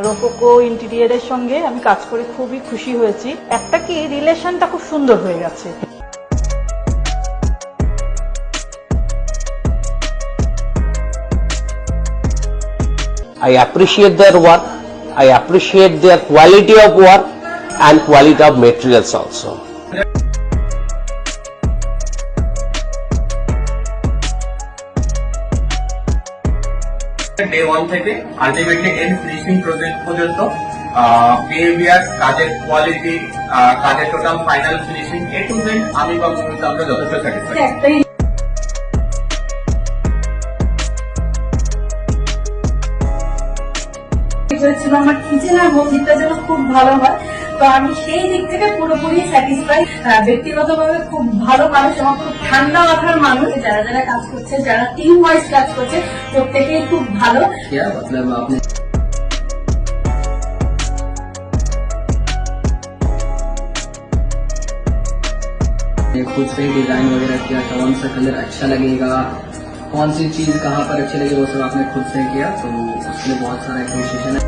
Rococo ইন্টেরিয়রের সঙ্গে আমি কাজ করে খুবই খুশি হয়েছি। একটা কি রিলেশনটা খুব সুন্দর হয়ে গেছে। I appreciate their work, I appreciate their quality of work and quality of materials also. Day 1 থেকে আলটিমেটলি এন্ড ফিনিশিং প্রজেক্ট পর্যন্ত বিহেভিয়ার, কাজের কোয়ালিটি, কাজের total final finishing A to Z আমি বা মমিতা আমরা যথেষ্ট স্যাটিসফাইড। আমার কিচেন আর মন্দিরটা যেন খুব ভালো হয়, তো আমি সেই দিক থেকে পুরোপুরি স্যাটিসফাই। ব্যক্তিগতভাবে খুব ভালো মানুষ, আমার খুব ঠান্ডা মাথার মানুষ। যারা যারা কাজ করছে, যারা টিম ওয়াইজ কাজ করছে, প্রত্যেকেই খুব ভালো। मतलब आपने खुद से ही डिजाइन वगैरह किया, कौन सा कलर अच्छा लगेगा, कौन सी चीज कहाँ पर अच्छी लगी, वो सब आपने खुद से किया, तो उसके लिए बहुत सारा एप्रिसिएशन है।